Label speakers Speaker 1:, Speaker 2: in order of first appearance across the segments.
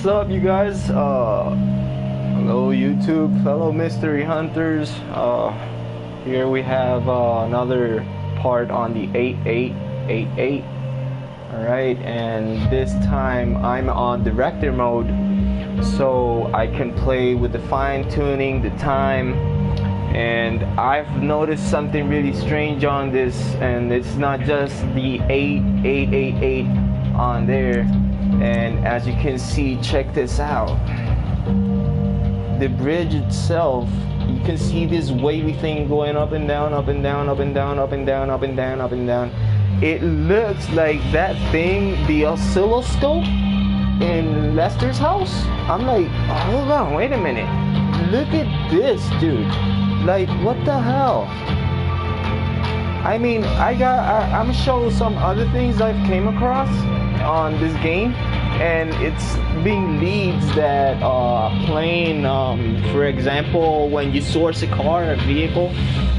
Speaker 1: What's up, you guys? Hello YouTube, fellow mystery hunters. Here we have another part on the 8888. Alright, and this time I'm on director mode, so I can play with the fine-tuning, the time. And I've noticed something really strange on this, and it's not just the 8888 on there. And as you can see, check this out. The bridge itself, you can see this wavy thing going up and down, up and down, up and down, up and down, up and down, up and down. It looks like that thing, the oscilloscope in Lester's house. I'm like, hold on, wait a minute. Look at this, dude. Like, what the hell? I mean, I'm gonna show some other things I've came across on this game, and it's being leads that playing, for example, when you source a car, a vehicle,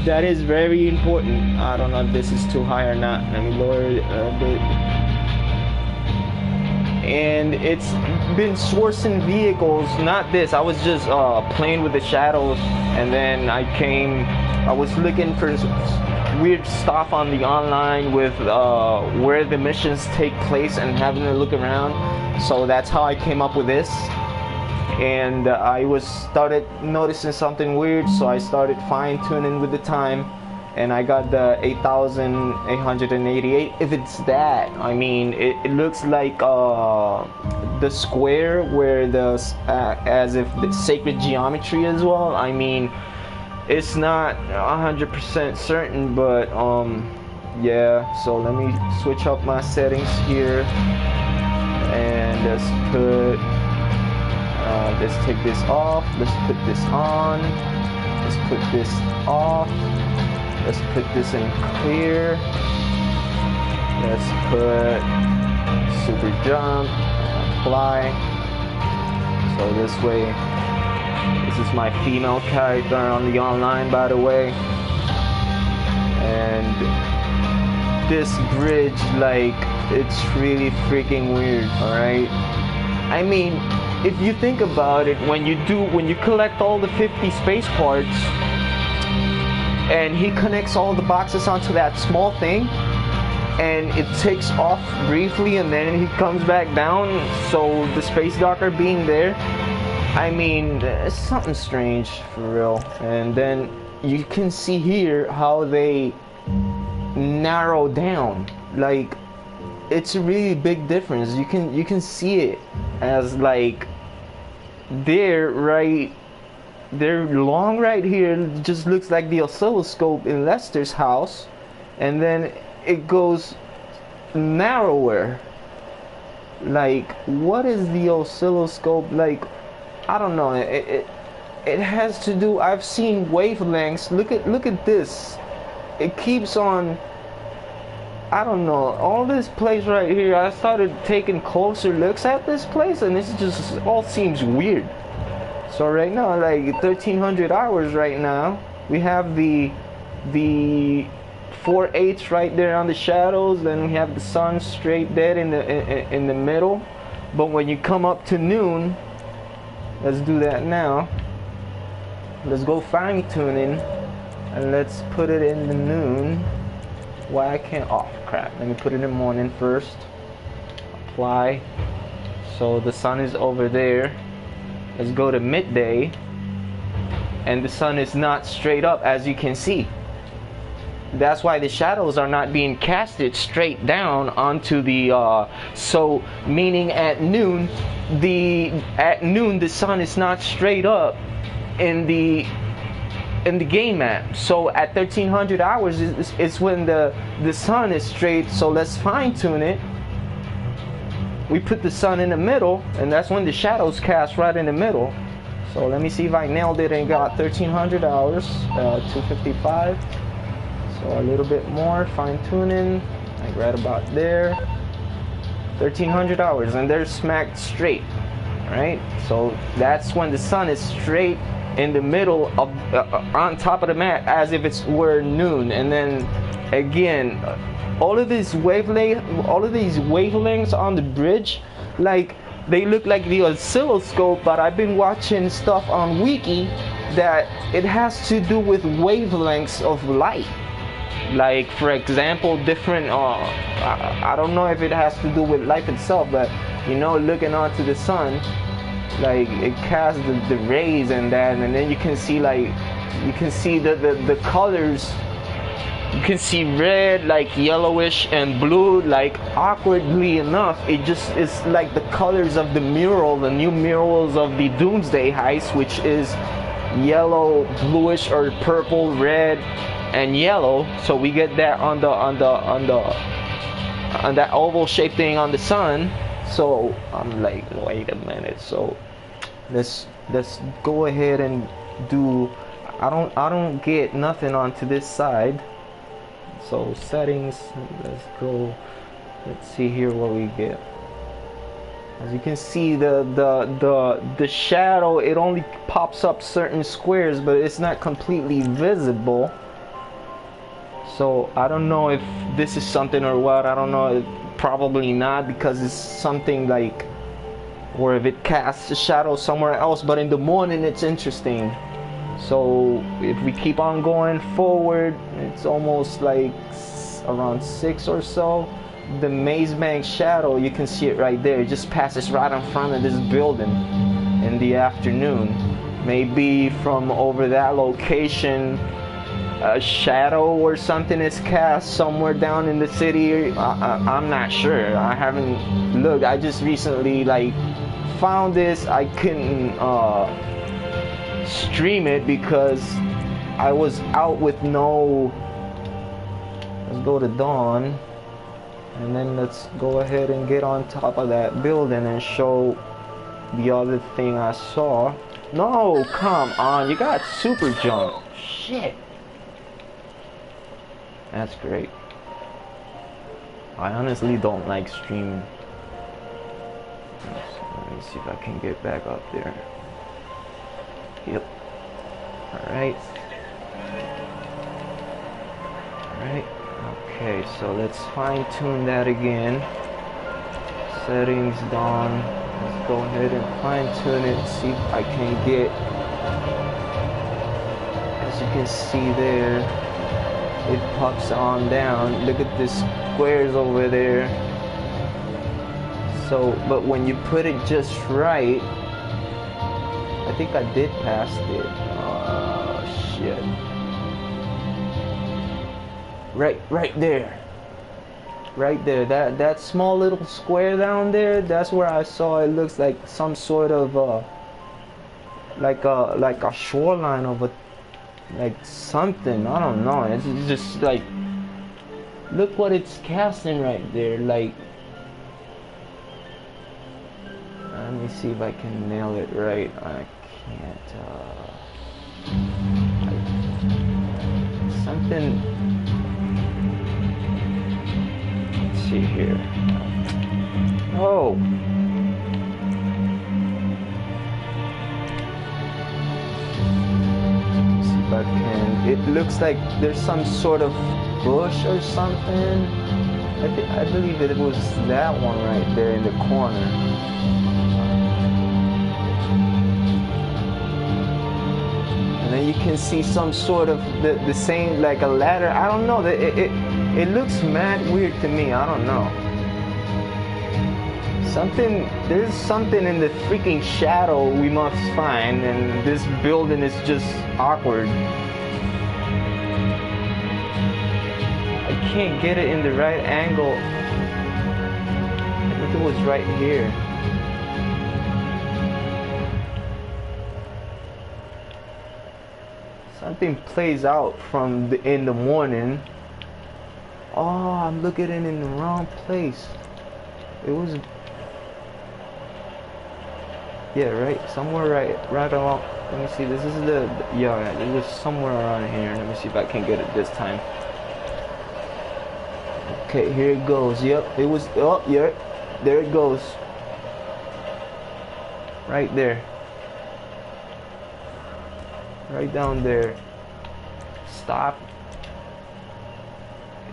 Speaker 1: that is very important. I don't know if this is too high or not. Let me lower it a bit. And it's been sourcing vehicles, not this. I was just playing with the shadows, and then I was looking for weird stuff on the online with where the missions take place and having to look around. So that's how I came up with this. And I started noticing something weird, so I started fine-tuning with the time, and I got the 8888. If it's that, I mean, it looks like the square where as if the sacred geometry as well. I mean, it's not 100% certain, but yeah. So let me switch up my settings here, and let's take this off. Let's put this on. Let's put this off. Let's put this in clear. Let's put super jump, apply. So this way, this is my female character on the online, by the way. And this bridge, like, it's really freaking weird, alright? I mean, if you think about it, when you collect all the 50 space parts, and he connects all the boxes onto that small thing, and it takes off briefly, and then he comes back down, so the space docker being there, I mean, it's something strange for real. And then you can see here how they narrow down. Like, it's a really big difference. You can see it as like they're long right here. It just looks like the oscilloscope in Lester's house, and then it goes narrower. Like, what is the oscilloscope like? I don't know. It has to do. I've seen wavelengths. Look at this. It keeps on. I don't know. All this place right here. I started taking closer looks at this place, and this just all seems weird. So right now, like 1300 hours right now, we have the 4/8 right there on the shadows. Then we have the sun straight dead in the middle. But when you come up to noon, let's do that now. Let's go fine tuning, and let's put it in the noon. Why I can't? Oh crap! Let me put it in morning first. Apply. So the sun is over there. Let's go to midday, and the sun is not straight up, as you can see. That's why the shadows are not being casted straight down onto the so meaning at noon the sun is not straight up in the game map. So at 1300 hours is when the sun is straight. So let's fine tune it. We put the sun in the middle, and that's when the shadows cast right in the middle. So let me see if I nailed it and got 1300 hours, 255. So a little bit more fine tuning, like right about there. 1300 hours, and they're smacked straight, right? So that's when the sun is straight in the middle of on top of the map, as if were noon. And then again, all of these wavelengths on the bridge, like they look like the oscilloscope, but I've been watching stuff on Wiki that it has to do with wavelengths of light. Like, for example, different, I don't know if it has to do with life itself, but, you know, looking onto the sun, like, it casts the rays and that, and then you can see, like, you can see the colors. You can see red, like yellowish, and blue. Like, awkwardly enough, it just is like the colors of the mural, the new murals of the Doomsday Heist, which is yellow, bluish, or purple, red, and yellow. So we get that on that oval shaped thing on the sun. So I'm like, wait a minute. So let's go ahead and do. I don't get nothing onto this side. So settings, let's go, let's see here what we get. As you can see, the shadow, it only pops up certain squares, but it's not completely visible. So I don't know if this is something or what. I don't know, probably not, because it's something like, or if it casts a shadow somewhere else. But in the morning it's interesting. So if we keep on going forward, it's almost like around 6 or so. The Maze Bank shadow, you can see it right there. It just passes right in front of this building in the afternoon. Maybe from over that location, a shadow or something is cast somewhere down in the city. I'm not sure. I haven't looked. I just recently like found this. I couldn't stream it because I was out with no. Let's go to dawn, and then let's go ahead and get on top of that building and show the other thing I saw. No, come on, you got super jump. Shit, that's great. I honestly don't like streaming. Let me see if I can get back up there. Yep. Alright. Alright. Okay, so let's fine tune that again. Settings dawn. Let's go ahead and fine tune it. See if I can get. As you can see there, it pops on down. Look at the squares over there. So, but when you put it just right, I think I did pass it. Oh shit. Right there. Right there. That small little square down there, that's where I saw it looks like some sort of like a shoreline of a like something. I don't know. It's just like, look what it's casting right there. Like, let me see if I can nail it right. I can't. Something. Let's see here. Oh. Let's see if I can. It looks like there's some sort of bush or something. I believe it was that one right there in the corner. And then you can see some sort of the same, like a ladder. I don't know. It looks mad weird to me. I don't know. There's something in the freaking shadow we must find, and this building is just awkward. I can't get it in the right angle. I think it was right here. Something plays out from in the morning. Oh, I'm looking at it in the wrong place. It was, yeah, right, somewhere right along. Let me see. This is yeah. It was somewhere around here. Let me see if I can get it this time. Okay, here it goes. Yep, it was. Oh, yeah, there it goes. Right there. Right down there. Stop.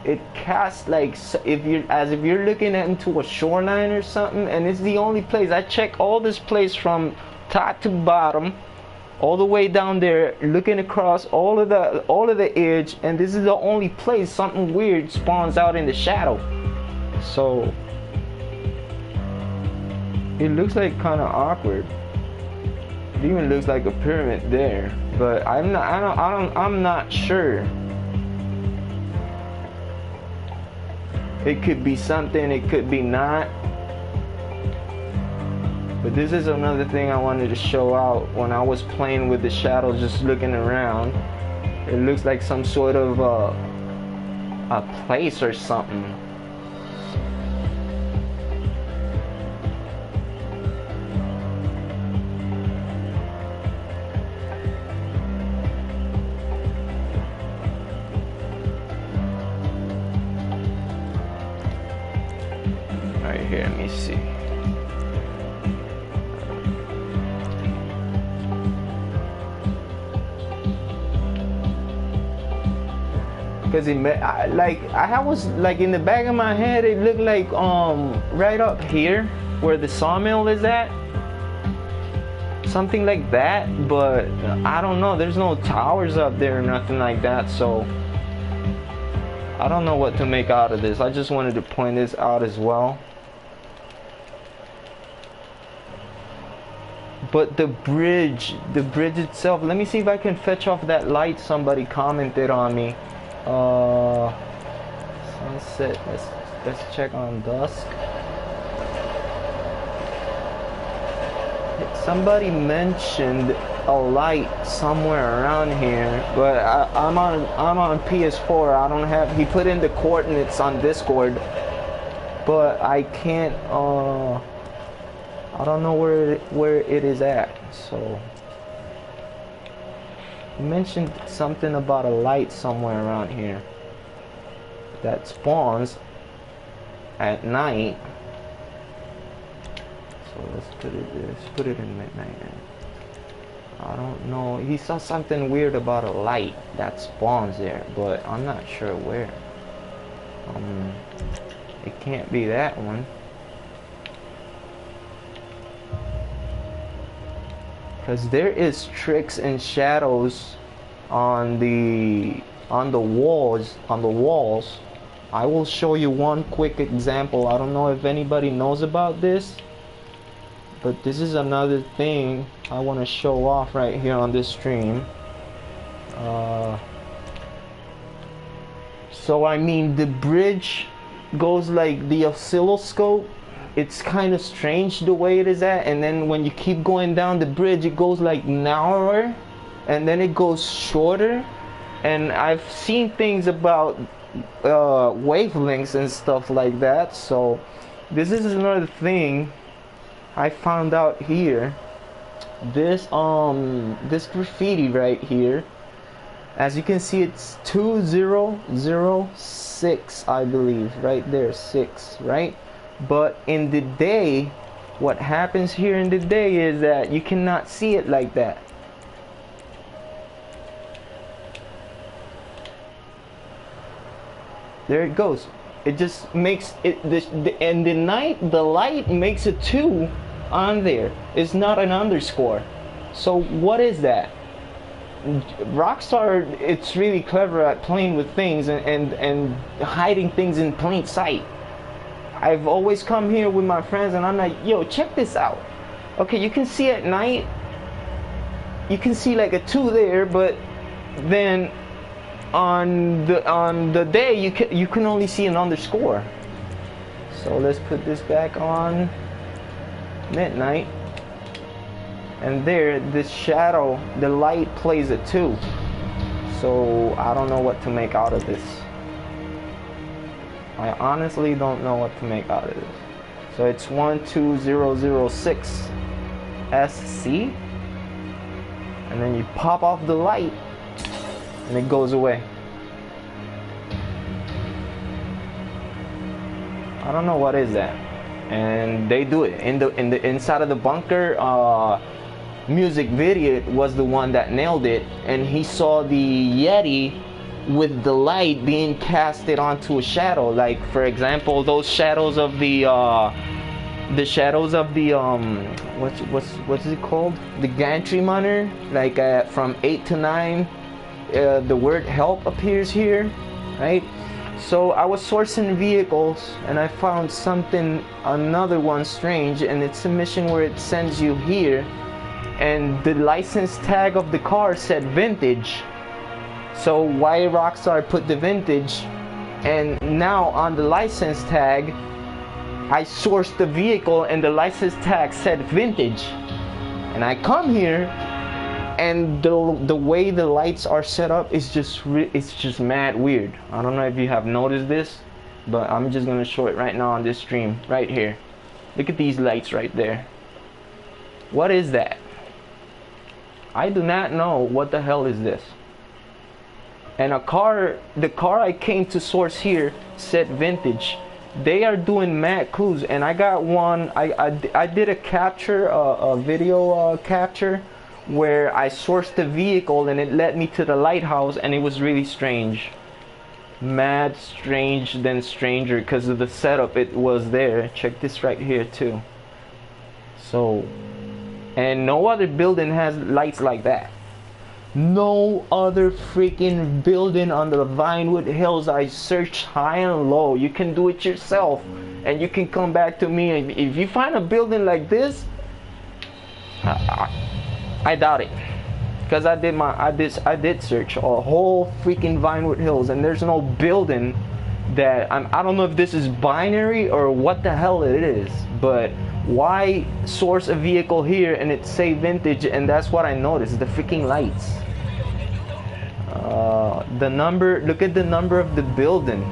Speaker 1: it casts like if you're looking into a shoreline or something, and it's the only place. I check all this place from top to bottom, all the way down there, looking across all of the edge, and this is the only place something weird spawns out in the shadow. So it looks like kind of awkward. It even looks like a pyramid there, but I'm not sure. It could be something, it could be not. But this is another thing I wanted to show out. When I was playing with the shadows, just looking around, it looks like some sort of a place or something. Right here, let me see. Because I was like, in the back of my head, it looked like right up here where the sawmill is at, something like that. But I don't know, there's no towers up there or nothing like that, so I don't know what to make out of this. I just wanted to point this out as well. But the bridge itself, let me see if I can fetch off that light somebody commented on me. Sunset, let's check on dusk. Somebody mentioned a light somewhere around here, but I'm on PS4. I don't have, he put in the coordinates on Discord, but I can't I don't know where it is at. So you mentioned something about a light somewhere around here that spawns at night. So let's put it in midnight. I don't know. He saw something weird about a light that spawns there, but I'm not sure where. It can't be that one. Because there is tricks and shadows on the walls. I will show you one quick example. I don't know if anybody knows about this, but this is another thing I want to show off right here on this stream. So I mean, the bridge goes like the oscilloscope. It's kind of strange the way it is at, and then when you keep going down the bridge, it goes like narrower, and then it goes shorter. And I've seen things about wavelengths and stuff like that. So this is another thing I found out here. This graffiti right here, as you can see, it's 2006, I believe, right there, 6, right? But in the day, what happens here in the day is that you cannot see it like that. There it goes. It just makes it and the light makes a 2 on there. It's not an underscore. So what is that? Rockstar, it's really clever at playing with things and hiding things in plain sight. I've always come here with my friends and I'm like, yo, check this out. Okay, you can see at night, you can see like a 2 there, but then on the day you can only see an underscore. So let's put this back on midnight, and there, this shadow, the light plays a 2. So I don't know what to make out of this. I honestly don't know what to make out of this. So it's 12006 SC, and then you pop off the light and it goes away. I don't know what is that. And they do it in the inside of the bunker. Music Video was the one that nailed it, and he saw the Yeti with the light being casted onto a shadow. Like for example, those shadows of the shadows of the what's it called, the gantry monitor, like from 8 to 9, the word help appears here, right? So I was sourcing vehicles and I found another one strange, and it's a mission where it sends you here, and the license tag of the car said vintage. So why Rockstar put the vintage, and now on the license tag I sourced the vehicle and the license tag said vintage, and I come here and the way the lights are set up is just mad weird. I don't know if you have noticed this, but I'm just gonna show it right now on this stream right here. Look at these lights right there. What is that? I do not know what the hell is this. And the car I came to source here said vintage. They are doing mad clues, and I got one. I did a capture, a video capture, where I sourced the vehicle and it led me to the lighthouse, and it was really strange. Mad strange than stranger because of the setup it was there. Check this right here too. So, and no other building has lights like that. No other freaking building on the Vinewood Hills. I searched high and low. You can do it yourself, and you can come back to me. If you find a building like this, I doubt it, because I did search a whole freaking Vinewood Hills, and there's no building that I don't know if this is binary or what the hell it is, but why source a vehicle here and it say vintage? And that's what I noticed, the freaking lights. The number, look at the number of the building.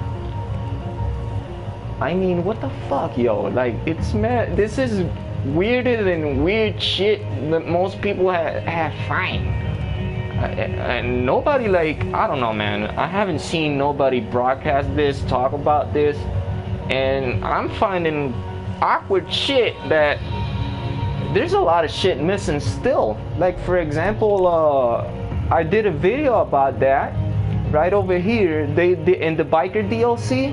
Speaker 1: I mean, what the fuck, yo? Like, it's mad. This is weirder than weird shit that most people have find. And nobody, like, I don't know, man. I haven't seen nobody broadcast this, talk about this, and I'm finding awkward shit that there's a lot of shit missing still. Like, for example, I did a video about that right over here. They in the biker DLC,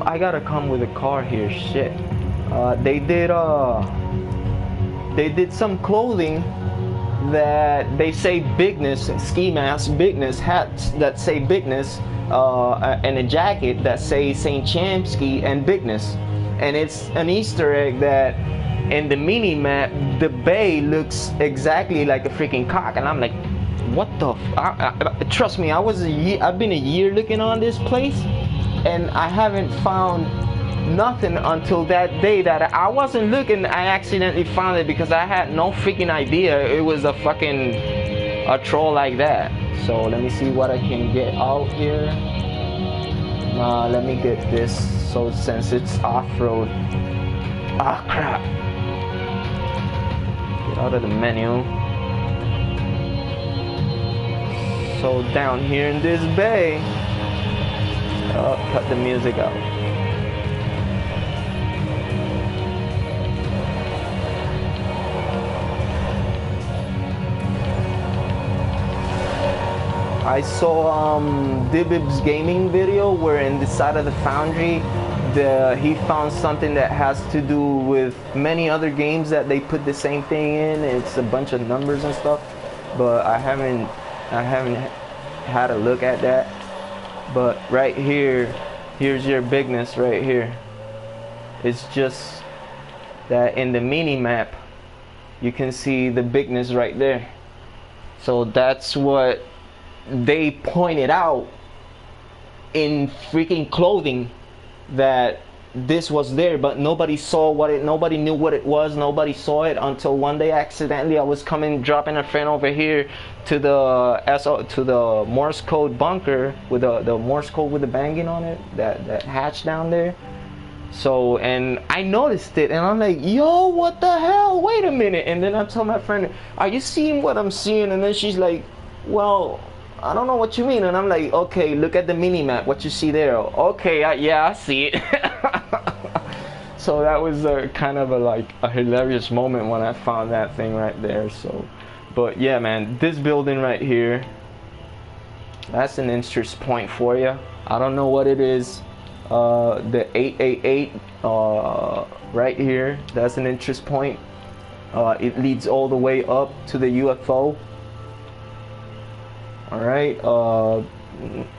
Speaker 1: I gotta come with a car here, shit. They did some clothing that they say bigness, ski masks, bigness, hats that say bigness, and a jacket that say St. Champsky and bigness. And it's an Easter egg that in the mini map, the bay looks exactly like a freaking cock, and I'm like, what the trust me, I've been a year looking on this place, and I haven't found nothing until that day that I wasn't looking. I accidentally found it because I had no freaking idea it was a troll like that. So let me see what I can get out here. Let me get this. So since it's off-road, crap, get out of the menu. So down here in this bay, cut the music out. I saw Dibib's gaming video where in the side of the foundry he found something that has to do with many other games that they put the same thing in. It's a bunch of numbers and stuff, but I haven't had a look at that. But right here, here's your bigness right here. It's just that in the mini map you can see the bigness right there. So that's what they pointed out in freaking clothing, that this was there, but nobody saw nobody knew what it was. Nobody saw it until one day accidentally I was dropping a friend over here to the Morse code bunker with the Morse code with the banging on it, that hatch down there. So, and I noticed it, and I'm like, yo, what the hell, wait a minute. And then I told my friend, are you seeing what I'm seeing? And then she's like, well, I don't know what you mean. And I'm like, okay, look at the mini map, what you see there. Okay, yeah, I see it. So that was kind of like a hilarious moment when I found that thing right there. So, but yeah, man, this building right here, that's an interest point for you. I don't know what it is. The 888 right here, that's an interest point. It leads all the way up to the UFO. All right.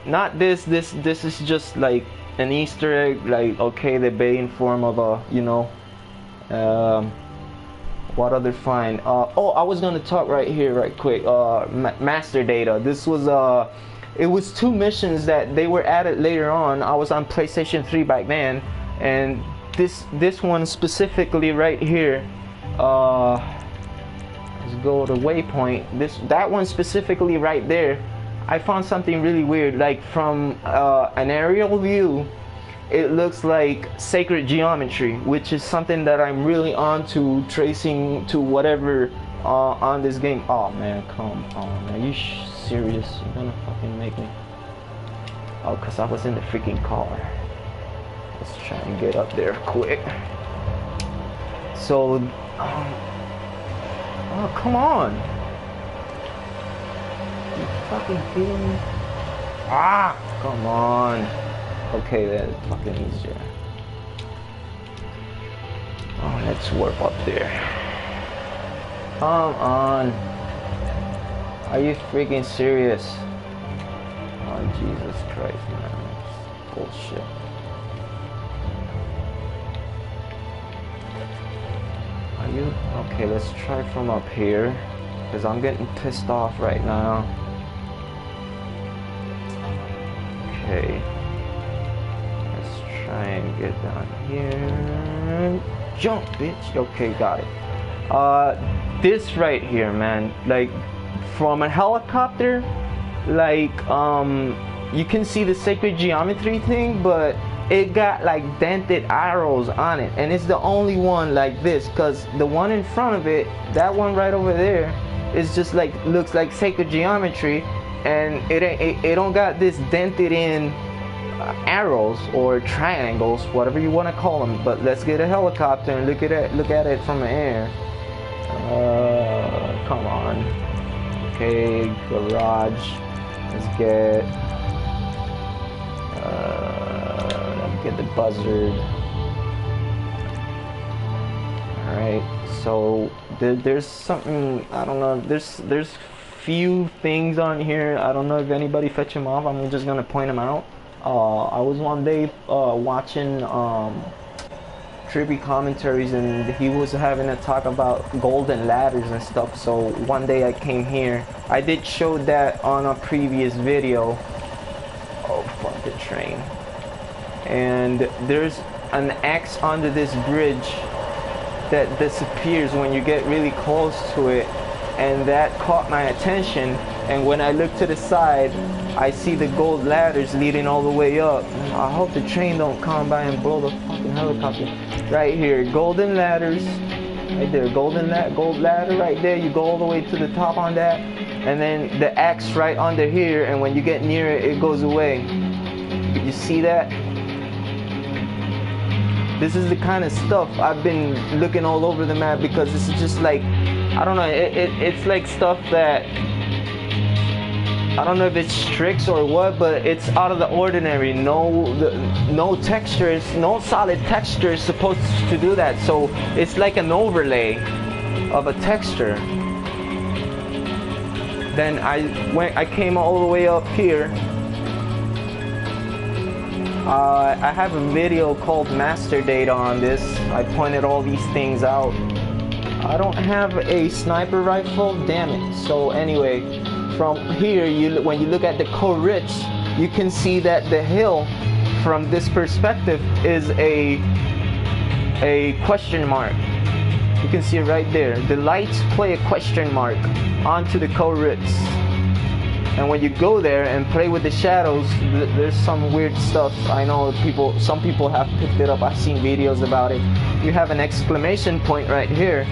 Speaker 1: Not this. This is just like an Easter egg. Like, okay, the bay in form of a, you know, what other find? Oh, I was gonna talk right here, right quick. Master data. This was it was 2 missions that they were added later on. I was on PlayStation 3 back then, and this one specifically right here. Let's go to waypoint. That one specifically right there. I found something really weird. Like from an aerial view, it looks like sacred geometry, which is something that I'm really onto, tracing to whatever on this game. Oh man, come on, man. You serious? You're gonna fucking make me? Oh, cause I was in the freaking car. Let's try and get up there quick. So, oh come on! You fucking kidding me? Ah, come on. Okay, that's fucking easier. Oh, let's warp up there. Come on. Are you freaking serious? Oh, Jesus Christ, man. That's bullshit. Are you? Okay, let's try from up here. Because I'm getting pissed off right now. Okay. Let's try and get down here. Jump, bitch. Okay, got it. This right here, man. Like, from a helicopter, like, you can see the sacred geometry thing, but it got like dented arrows on it, and it's the only one like this, because the one in front of it, that one right over there, is just like, looks like sacred geometry, and it don't got this dented in arrows or triangles, whatever you want to call them. But let's get a helicopter and look at it from the air. Come on. Okay, garage. Let's get the buzzard. All right. So there's something, I don't know. There's few things on here. I don't know if anybody fetch them off. I'm just gonna point them out. I was one day watching Trippy commentaries, and he was having a talk about golden ladders and stuff. So one day I came here. I did show that on a previous video. Oh fuck, the train. And there's an X under this bridge that disappears when you get really close to it, and that caught my attention. And when I look to the side, I see the gold ladders leading all the way up. I hope the train don't come by and blow the fucking helicopter. Right here, golden ladders, right there, gold ladder right there. You go all the way to the top on that, and then the X right under here, and when you get near it, it goes away. You see that? This is the kind of stuff I've been looking all over the map, because this is just like, I don't know, it's like stuff that, I don't know if it's tricks or what, but it's out of the ordinary. No textures, no solid texture is supposed to do that. So it's like an overlay of a texture. Then I came all the way up here. I have a video called Master Data on this. I pointed all these things out. I don't have a sniper rifle, damn it. So anyway, from here, when you look at the Koritz, you can see that the hill from this perspective is a question mark. You can see it right there. The lights play a question mark onto the Koritz. And when you go there and play with the shadows, there's some weird stuff. I know some people have picked it up. I've seen videos about it. You have an exclamation point right here.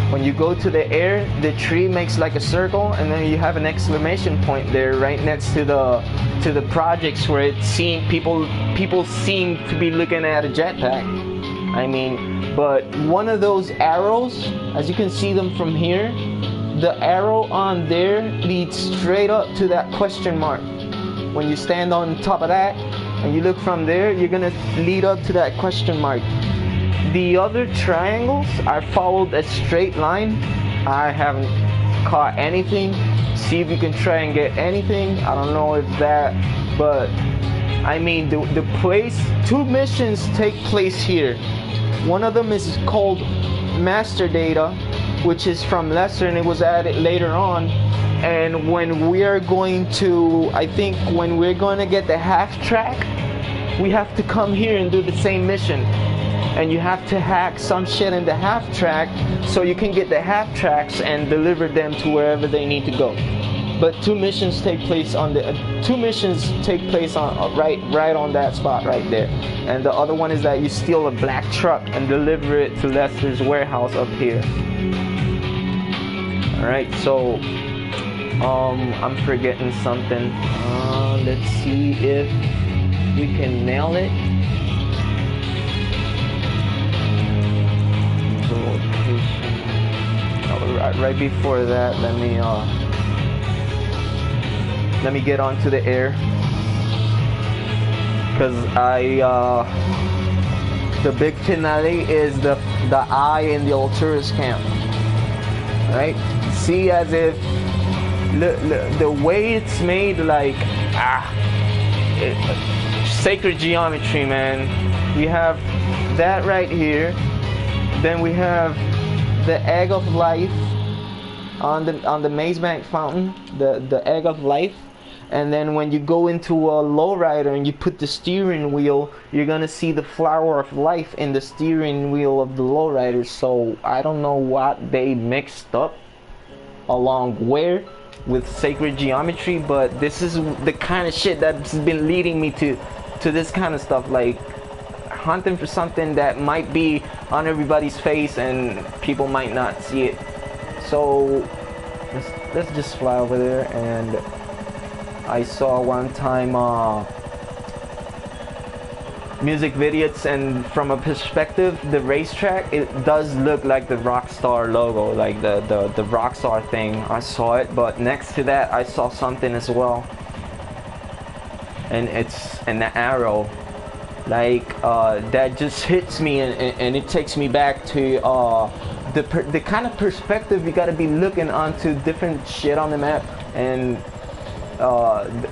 Speaker 1: When you go to the air, the tree makes like a circle, and then you have an exclamation point there right next to the projects where people seem to be looking at a jetpack. I mean, but one of those arrows, as you can see them from here, the arrow on there leads straight up to that question mark. When you stand on top of that and you look from there, you're gonna lead up to that question mark. The other triangles are followed a straight line. I haven't caught anything. See if you can try and get anything. I don't know if that, but I mean, the place, 2 missions take place here. One of them is called Master Data, which is from Lesser, and it was added later on. And when we are going to, I think when we're going to get the half track, we have to come here and do the same mission. And you have to hack some shit in the half track so you can get the half tracks and deliver them to wherever they need to go. But 2 missions take place on the 2 missions take place on right on that spot right there. And the other one is that you steal a black truck and deliver it to Lester's warehouse up here. All right, so I'm forgetting something. Let's see if we can nail it. Right before that, let me get onto the air, because the big finale is the eye in the old tourist camp. Right? See, as if the way it's made, like sacred geometry, man. We have that right here. Then we have the egg of life on the Maze Bank fountain, the egg of life. And then when you go into a lowrider and you put the steering wheel, you're gonna see the flower of life in the steering wheel of the lowrider. So I don't know what they mixed up along where with sacred geometry, but this is the kind of shit that's been leading me to this kind of stuff, like hunting for something that might be on everybody's face and people might not see it. So let's just fly over there. And I saw one time music videos, and from a perspective, the racetrack, it does look like the Rockstar logo, like the Rockstar thing. I saw it, but next to that I saw something as well, and it's an arrow, like that just hits me, and it takes me back to the kind of perspective you got to be looking onto different shit on the map. And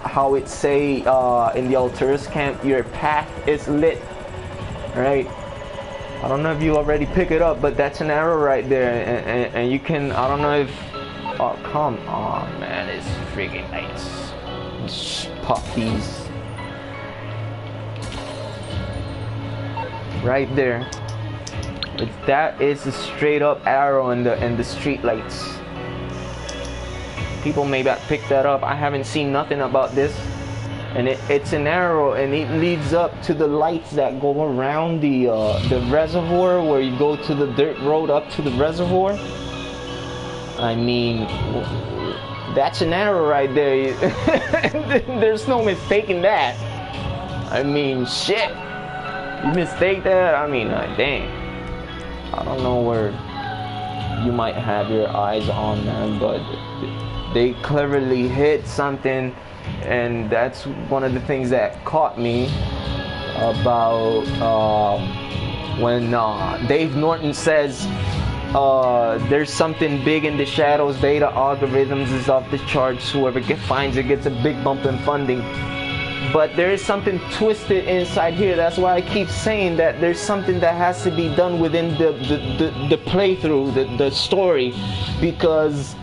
Speaker 1: how it say in the old tourist camp, your path is lit, right? I don't know if you already pick it up, but that's an arrow right there, and you can, I don't know if, oh come on man, it's freaking nice. Just pop these right there. That is a straight up arrow in the street lights. People may not pick that up. I haven't seen nothing about this, and it's an arrow, and it leads up to the lights that go around the reservoir, where you go to the dirt road up to the reservoir. I mean, that's an arrow right there. There's no mistaking that. I mean, shit, you mistake that? I mean, dang. I don't know where you might have your eyes on, man, but they cleverly hit something, and that's one of the things that caught me about when Dave Norton says there's something big in the shadows, data algorithms is off the charts, whoever finds it gets a big bump in funding. But there is something twisted inside here. That's why I keep saying that there's something that has to be done within the playthrough, the story, because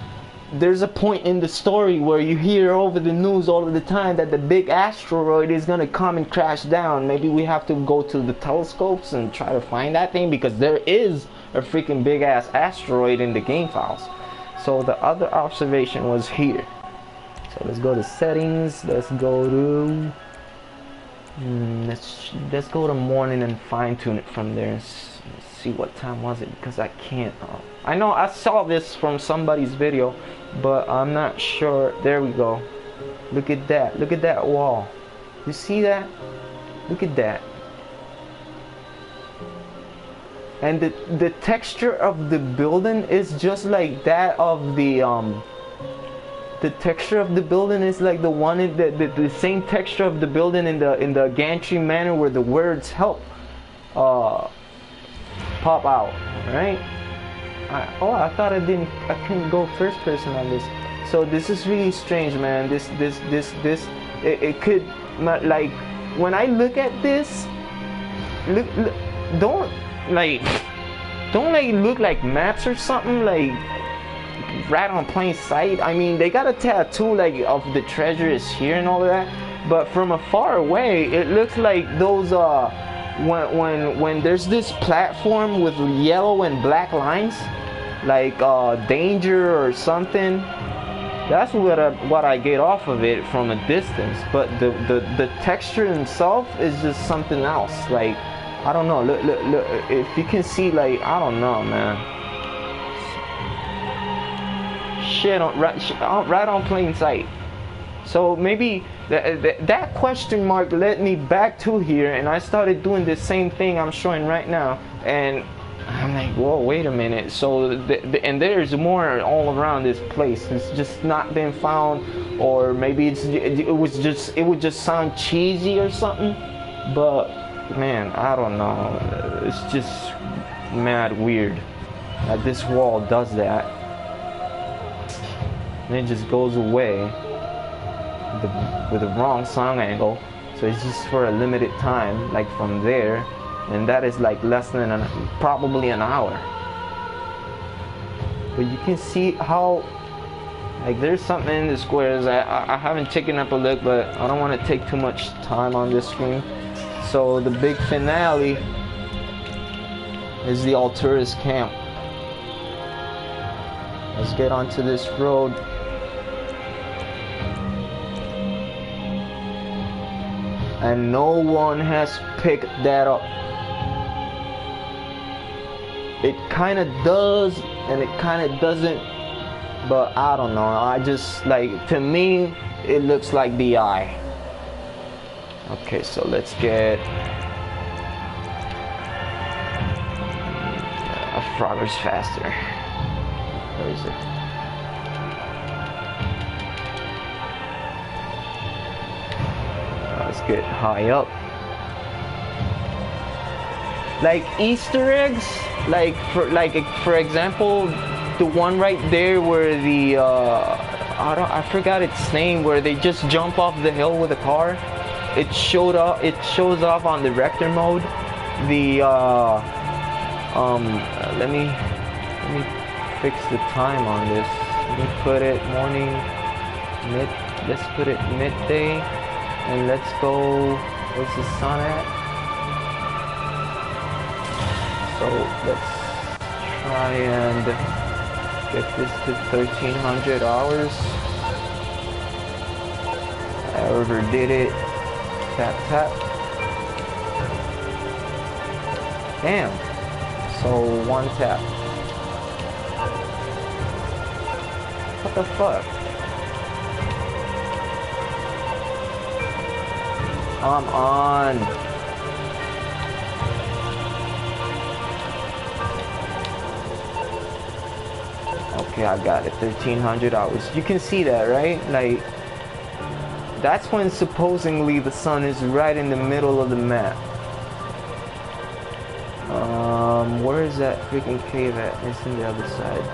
Speaker 1: there's a point in the story where you hear over the news all of the time that the big asteroid is gonna come and crash down. Maybe we have to go to the telescopes and try to find that thing, because there is a freaking big ass asteroid in the game files. So the other observation was here. So let's go to settings. Let's go to let's go to morning and fine tune it from there. Let's see what time was it, because I can't. I know I saw this from somebody's video, but I'm not sure. There we go. Look at that. Look at that wall. You see that? Look at that. and the texture of the building is just like that of the texture of the building is like the one in the same texture of the building in the gantry manner where the words help pop out, right? I thought I couldn't go first person on this. So this is really strange, man. It could, like, when I look at this, don't look like maps or something, like right on plain sight. I mean, they got a tattoo like of the treasure is here and all of that, but from afar away it looks like those when there's this platform with yellow and black lines, like danger or something. That's what I get off of it from a distance. But the texture itself is just something else. Like, I don't know. Look. If you can see, like, I don't know, man. Shit, right on plain sight. So maybe that question mark led me back to here, and I started doing the same thing I'm showing right now, and I'm like, whoa, wait a minute. So and there's more all around this place. It's just not been found, or maybe it would just sound cheesy or something. But man, I don't know. It's just mad weird that this wall does that, and it just goes away with the wrong song angle. So it's just for a limited time, like from there. And that is like less than probably an hour. But you can see how, like, there's something in the squares. I haven't taken up a look, but I don't want to take too much time on this screen. So the big finale is the Alturas camp. Let's get onto this road. And no one has picked that up. It kind of does and it kind of doesn't, but I don't know. I just, like, to me it looks like the eye. Okay, so let's get progress faster. Where is it? Let's get high up. Like Easter eggs, like for example, the one right there where the I forgot its name, where they just jump off the hill with a car. It shows off on the Rector mode. The let me fix the time on this. Let me put it morning, let's put it midday, and let's go. Where's the sun at? So let's try and get this to 1300 hours. I overdid it. Tap tap. Damn. So one tap. What the fuck? I'm on. Okay, I got it. 1300 hours. You can see that, right? Like, that's when supposedly the sun is right in the middle of the map. Where is that freaking cave at? It's on the other side.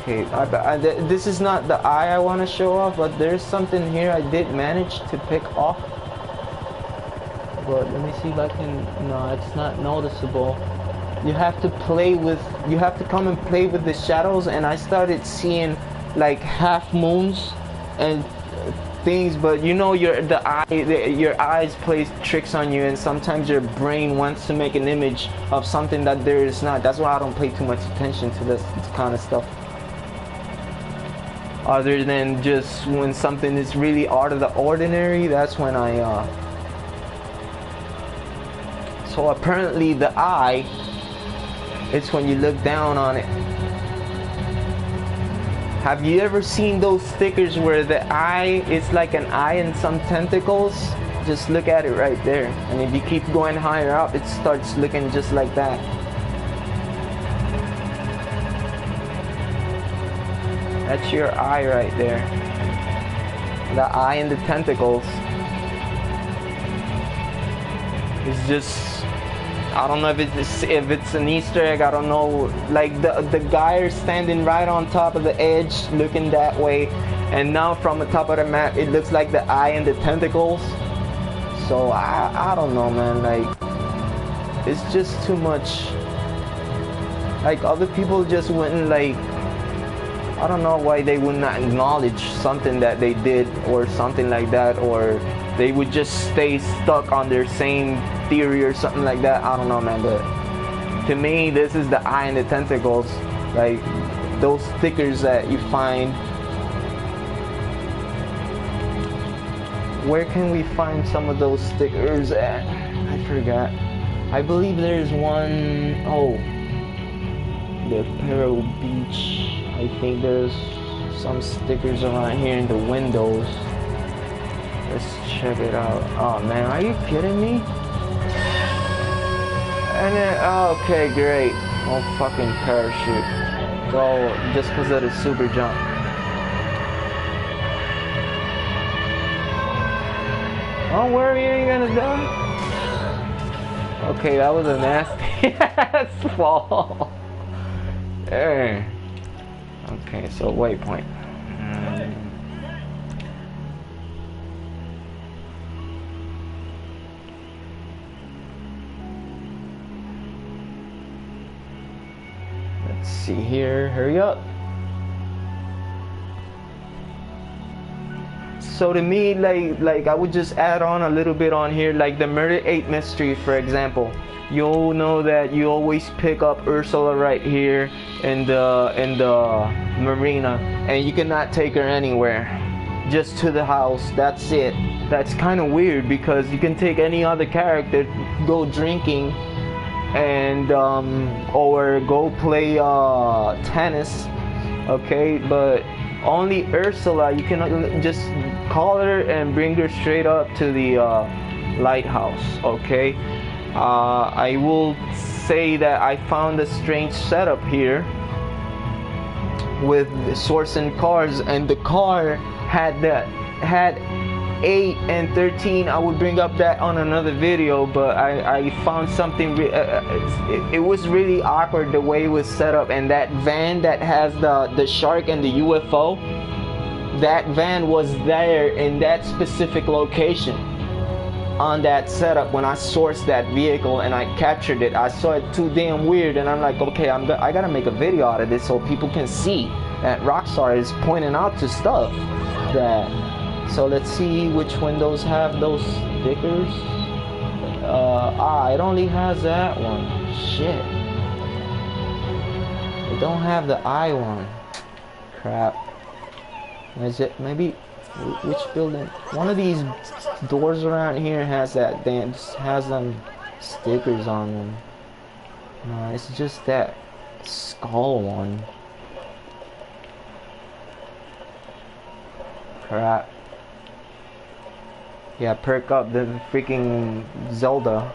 Speaker 1: Okay, this is not the eye I want to show off, but there's something here I did manage to pick off. But let me see if I can. No, it's not noticeable. You have to come and play with the shadows, and I started seeing like half moons and things, but you know, your eyes play tricks on you, and sometimes your brain wants to make an image of something that there is not. That's why I don't pay too much attention to this kind of stuff, other than just when something is really out of the ordinary. That's when I so apparently the eye, it's when you look down on it. Have you ever seen those stickers where the eye is like an eye and some tentacles Just look at it right there. And if you keep going higher up, it starts looking just like that. That's your eye right there. The eye and the tentacles. It's just, I don't know if it's an Easter egg. I don't know. Like the guy is standing right on top of the edge, looking that way, and now from the top of the map, it looks like the eye and the tentacles. So I don't know, man. Like, it's just too much. Like, other people just wouldn't, like, I don't know why they would not acknowledge something that they did or something like that, or they would just stay stuck on their same theory or something like that. I don't know, man, but to me, this is the eye and the tentacles. Like, those stickers that you find. Where can we find some of those stickers at? I forgot. I believe there's one, oh, the Pearl Beach. I think there's some stickers around here in the windows. Let's check it out. Oh man, are you kidding me? And then, oh, okay, great. Oh, fucking parachute. Go, just because of the super jump. Oh, where are you gonna die? Okay, that was a nasty ass fall. There. Okay, so waypoint. Let's see here. Hurry up. So to me, like I would just add on a little bit on here, like the Murder 8 mystery, for example. You'll know that you always pick up Ursula right here in the marina, and you cannot take her anywhere, just to the house. That's it. That's kind of weird because you can take any other character, go drinking, and or go play tennis, okay, but only Ursula, you can just call her and bring her straight up to the lighthouse, okay. I will say that I found a strange setup here with sourcing cars, and the car had 8 and 13. I would bring up that on another video, but I found something it was really awkward the way it was set up. And that van that has the shark and the UFO, that van was there in that specific location on that setup. When I sourced that vehicle and I captured it, I saw it too damn weird, and I'm like, okay, I gotta make a video out of this so people can see that Rockstar is pointing out to stuff that. So let's see which windows have those stickers. It only has that one. Shit. It don't have the eye one. Crap. Is it maybe which building? One of these doors around here has that damn, has them stickers on them. No, it's just that skull one. Crap. Yeah, perk up the freaking Zelda.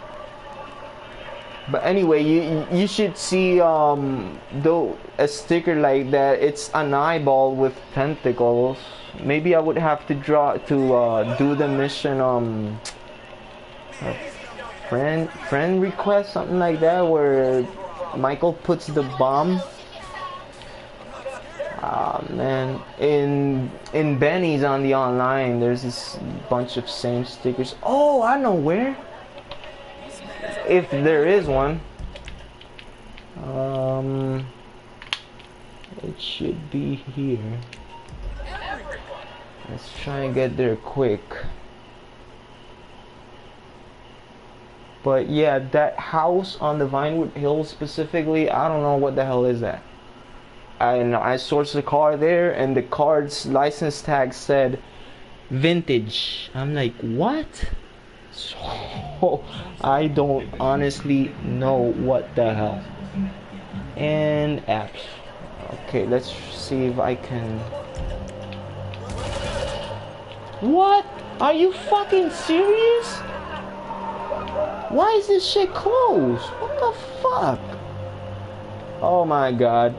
Speaker 1: But anyway, you should see though a sticker like that. It's an eyeball with tentacles. Maybe I would have to do the mission friend request, something like that, where Michael puts the bomb. Man, in Benny's on the online, there's this bunch of same stickers. Oh, I know where. If there is one. It should be here. Let's try and get there quick. But yeah, that house on the Vinewood Hills specifically, I don't know what the hell is that. I sourced the car there, and the car's license tag said vintage. I'm like, what? So I don't honestly know what the hell. And apps. Okay, let's see if I can. What? Are you fucking serious? Why is this shit closed? What the fuck? Oh my god.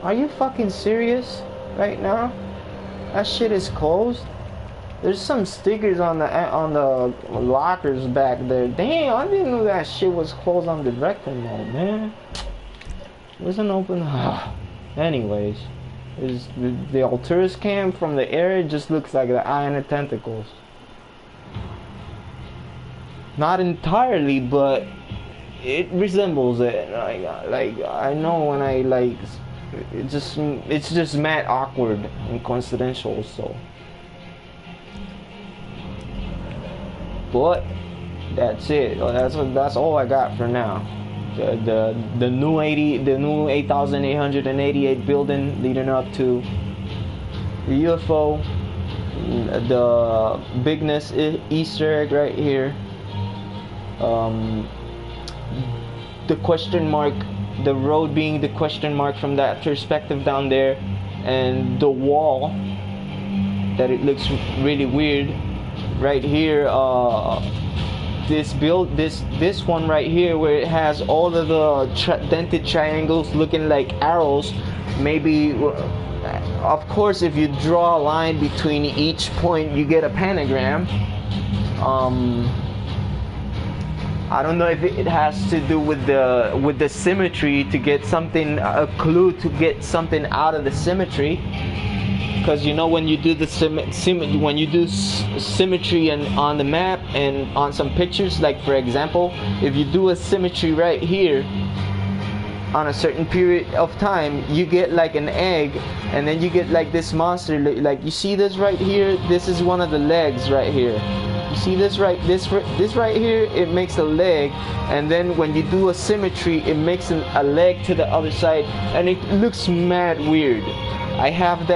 Speaker 1: Are you fucking serious right now? That shit is closed. There's some stickers on the lockers back there. Damn, I didn't know that shit was closed on director mode, man. It wasn't open. Anyways, is the Alturas cam from the air? It just looks like the eye and the tentacles. Not entirely, but it resembles it. Like I know when I like, it's just mad awkward and coincidental. So. But that's it. That's all I got for now. The new 8,888 building leading up to the UFO, the bigness Easter egg right here. The question mark, the road being the question mark from that perspective down there, and the wall that it looks really weird. Right here, this one right here, where it has all of the dented triangles looking like arrows. Maybe, of course, if you draw a line between each point, you get a pentagram. I don't know if it has to do with the symmetry, to get something, a clue to get something out of the symmetry. Because you know, when you do the symmetry and on the map and on some pictures, like for example, if you do a symmetry right here on a certain period of time, you get like an egg, and then you get like this monster. Like you see this right here, this is one of the legs right here. You see this right here, it makes a leg, and then when you do a symmetry, it makes a leg to the other side, and it looks mad weird. I have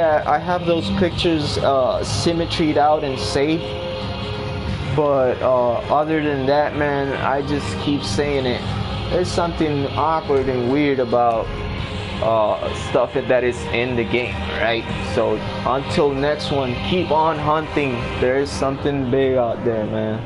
Speaker 1: those pictures symmetried out and saved, but other than that, man, I just keep saying it. There's something awkward and weird about stuff that is in the game, right? So until next one, keep on hunting. There is something big out there, man.